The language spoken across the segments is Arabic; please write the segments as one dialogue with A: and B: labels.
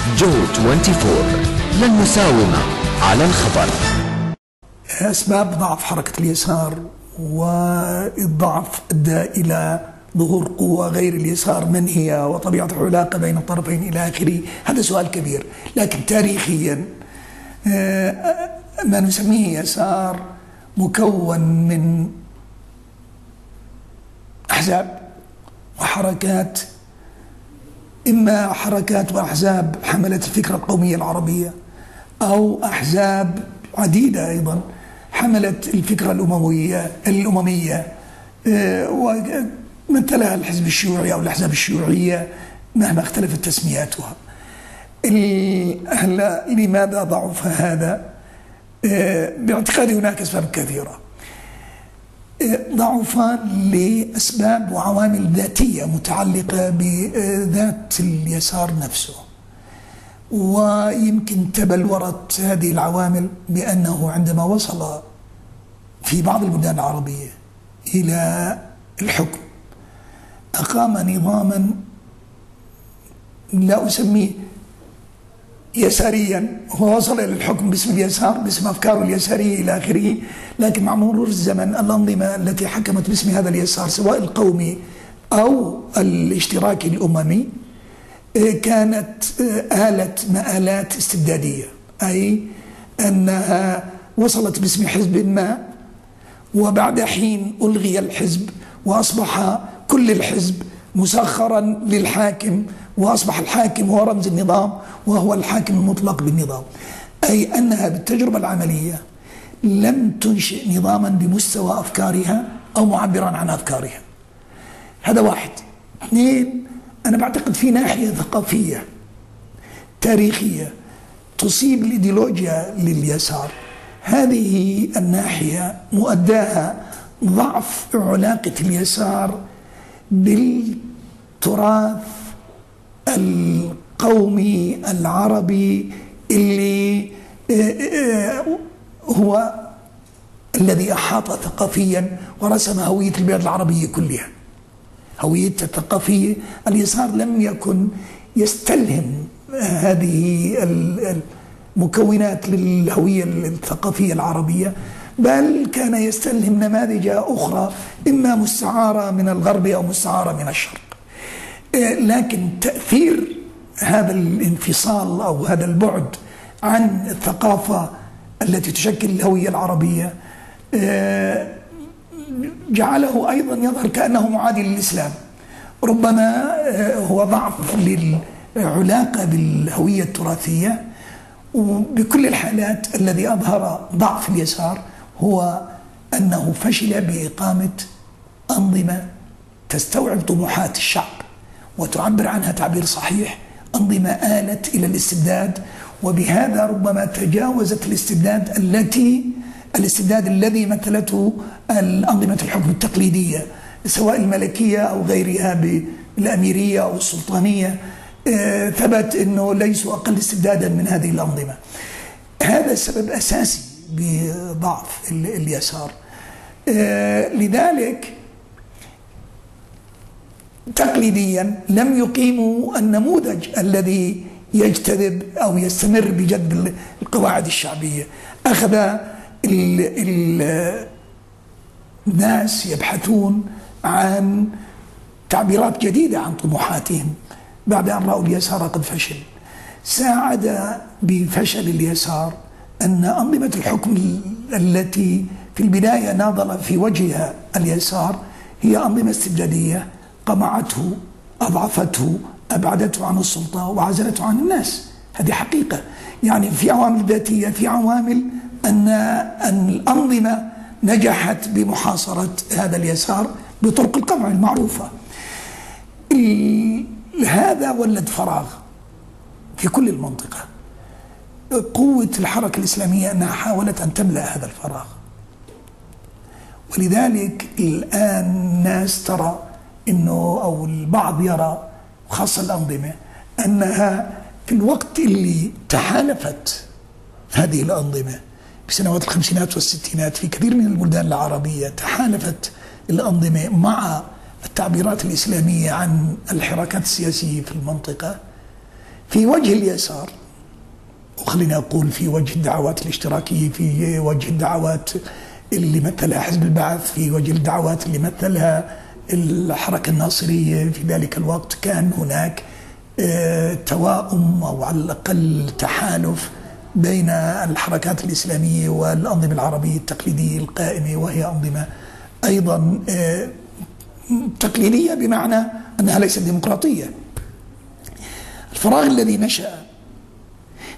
A: جو 24 لن نساوم على الخبر.
B: أسباب ضعف حركة اليسار والضعف أدى إلى ظهور قوة غير اليسار، من هي وطبيعة العلاقة بين الطرفين إلى آخره، هذا سؤال كبير. لكن تاريخيا ما نسميه يسار مكون من أحزاب وحركات، إما حركات وأحزاب حملت الفكرة القومية العربية، أو أحزاب عديدة أيضا حملت الفكرة الأممية ومثلها الحزب الشيوعي أو الأحزاب الشيوعية مهما اختلفت تسمياتها. لماذا ضعف هذا؟ باعتقادي هناك أسباب كثيرة. ضعف لأسباب وعوامل ذاتية متعلقة بذات اليسار نفسه، ويمكن تبلورت هذه العوامل بأنه عندما وصل في بعض البلدان العربية إلى الحكم أقام نظاما لا أسميه يساريا، هو وصل إلى الحكم باسم اليسار، باسم أفكاره اليسارية إلى آخره، لكن مع مرور الزمن الأنظمة التي حكمت باسم هذا اليسار سواء القومي أو الاشتراكي الأممي كانت آلت مآلات استبدادية، أي أنها وصلت باسم حزب ما وبعد حين ألغي الحزب وأصبح كل الحزب مسخرا للحاكم، وأصبح الحاكم هو رمز النظام وهو الحاكم المطلق بالنظام، أي أنها بالتجربة العملية لم تنشئ نظاما بمستوى أفكارها أو معبرا عن أفكارها. هذا واحد. اثنين، أنا بعتقد في ناحية ثقافية تاريخية تصيب الإيديولوجيا لليسار، هذه الناحية مؤداها ضعف علاقة اليسار بالتراث القومي العربي اللي هو الذي أحاط ثقافيا ورسم هوية البلاد العربية كلها، هويتها الثقافية. اليسار لم يكن يستلهم هذه المكونات للهوية الثقافية العربية، بل كان يستلهم نماذج أخرى إما مستعارة من الغرب أو مستعارة من الشرق. لكن تأثير هذا الانفصال أو هذا البعد عن الثقافة التي تشكل الهوية العربية جعله أيضا يظهر كأنه معادي للإسلام. ربما هو ضعف للعلاقة بالهوية التراثية. وبكل الحالات الذي أظهر ضعف اليسار هو أنه فشل بإقامة أنظمة تستوعب طموحات الشعب وتعبر عنها تعبير صحيح، أنظمة آلت إلى الاستبداد، وبهذا ربما تجاوزت الاستبداد الذي مثلته الأنظمة الحكم التقليدية سواء الملكية أو غيرها بالأميرية أو السلطانية، ثبت أنه ليسوا أقل استبدادا من هذه الأنظمة. هذا سبب أساسي بضعف اليسار. لذلك تقليديا لم يقيموا النموذج الذي يجتذب أو يستمر بجذب القواعد الشعبية. أخذ الناس يبحثون عن تعبيرات جديدة عن طموحاتهم بعد أن رأوا اليسار قد فشل. ساعد بفشل اليسار أن أنظمة الحكم التي في البداية ناضل في وجهها اليسار هي أنظمة استبدادية قمعته، أضعفته، أبعدته عن السلطة وعزلته عن الناس. هذه حقيقة. يعني في عوامل ذاتية، في عوامل أن الأنظمة نجحت بمحاصرة هذا اليسار بطرق القمع المعروفة. هذا ولد فراغ في كل المنطقة. قوة الحركة الإسلامية أنها حاولت أن تملأ هذا الفراغ، ولذلك الآن الناس ترى أنه أو البعض يرى خاصة الأنظمة أنها في الوقت اللي تحالفت هذه الأنظمة بسنوات الخمسينات والستينات في كثير من البلدان العربية، تحالفت الأنظمة مع التعبيرات الإسلامية عن الحركات السياسية في المنطقة، في وجه اليسار، وخليني أقول في وجه الدعوات الاشتراكية، في وجه الدعوات اللي مثلها حزب البعث، في وجه الدعوات اللي مثلها الحركة الناصرية في ذلك الوقت، كان هناك توائم أو على الأقل تحالف بين الحركات الإسلامية والأنظمة العربية التقليدية القائمة، وهي أنظمة أيضا تقليدية بمعنى أنها ليست ديمقراطية. الفراغ الذي نشأ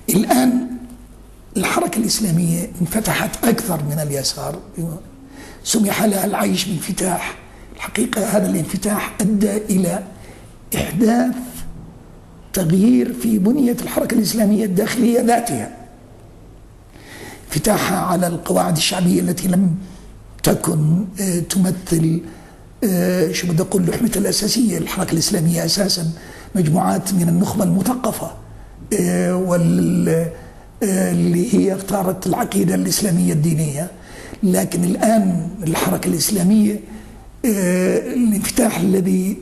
B: الآن، الحركة الإسلامية انفتحت أكثر من اليسار، سمح لها العيش بانفتاح. الحقيقة هذا الانفتاح أدى إلى إحداث تغيير في بنية الحركة الإسلامية الداخلية ذاتها، انفتاحها على القواعد الشعبية التي لم تكن تمثل شو بدي أقول لحمتها الأساسية. الحركة الإسلامية أساسا مجموعات من النخبة المثقفة اللي هي اختارت العقيدة الإسلامية الدينية، لكن الآن الحركة الإسلامية الانفتاح الذي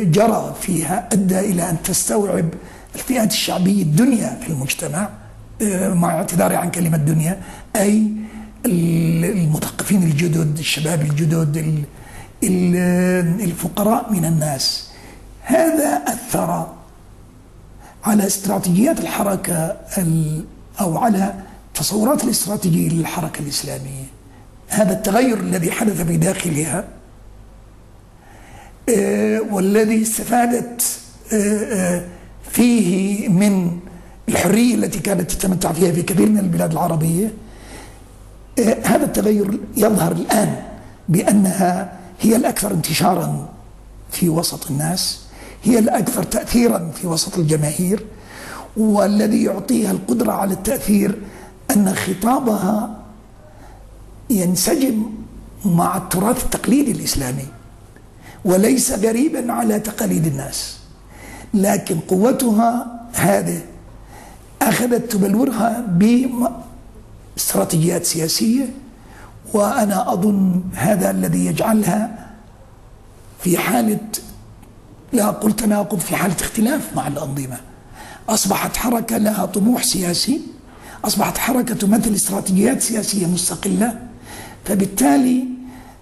B: جرى فيها أدى إلى أن تستوعب الفئات الشعبية الدنيا في المجتمع، مع اعتذاري عن كلمة دنيا، أي المثقفين الجدد، الشباب الجدد، الفقراء من الناس. هذا أثر على استراتيجيات الحركة أو على تصورات الاستراتيجية للحركة الإسلامية. هذا التغير الذي حدث في داخلها والذي استفادت فيه من الحرية التي كانت تتمتع فيها في كثير من البلاد العربية، هذا التغير يظهر الآن بأنها هي الأكثر انتشارا في وسط الناس، هي الأكثر تأثيرا في وسط الجماهير، والذي يعطيها القدرة على التأثير أن خطابها ينسجم مع التراث التقليدي الإسلامي وليس غريبا على تقاليد الناس، لكن قوتها هذه أخذت تبلورها باستراتيجيات سياسية، وأنا أظن هذا الذي يجعلها في حالة، لا أقول تناقض، في حالة اختلاف مع الأنظمة. أصبحت حركة لها طموح سياسي، أصبحت حركة تمثل استراتيجيات سياسية مستقلة، فبالتالي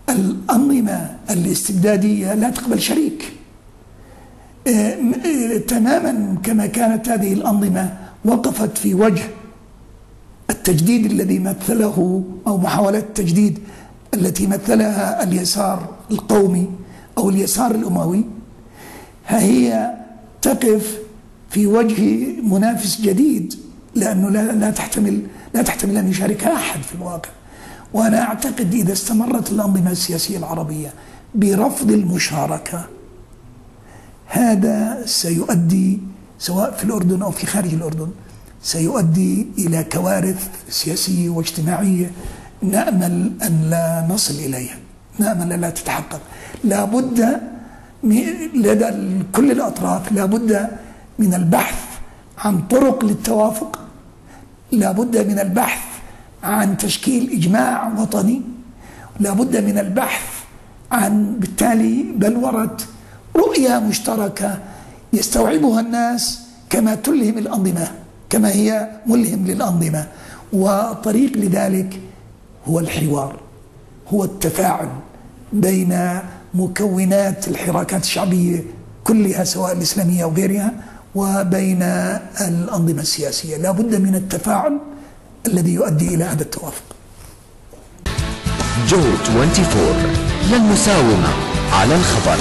B: الأنظمة الاستبدادية لا تقبل شريك تماما كما كانت هذه الأنظمة وقفت في وجه التجديد الذي مثله، أو محاولات التجديد التي مثلها اليسار القومي أو اليسار الأموي. ها هي تقف في وجه منافس جديد، لأنه لا تحتمل أن يشاركها أحد في الواقع. وأنا أعتقد إذا استمرت الأنظمة السياسية العربية برفض المشاركة، هذا سيؤدي سواء في الأردن أو في خارج الأردن سيؤدي إلى كوارث سياسية واجتماعية نأمل أن لا نصل إليها، نأمل أن لا تتحقق. لا بد لدى كل الأطراف لا بد من البحث عن طرق للتوافق، لا بد من البحث عن تشكيل إجماع وطني، لا بد من البحث عن بالتالي بلورة رؤية مشتركة يستوعبها الناس كما تلهم الأنظمة، كما هي ملهم للأنظمة. وطريق لذلك هو الحوار، هو التفاعل بين مكونات الحراكات الشعبية كلها سواء الإسلامية أو غيرها وبين الأنظمة السياسية. لا بد من التفاعل الذي يؤدي إلى هذا التوافق.
A: جو 24 للمساومة على الخبر.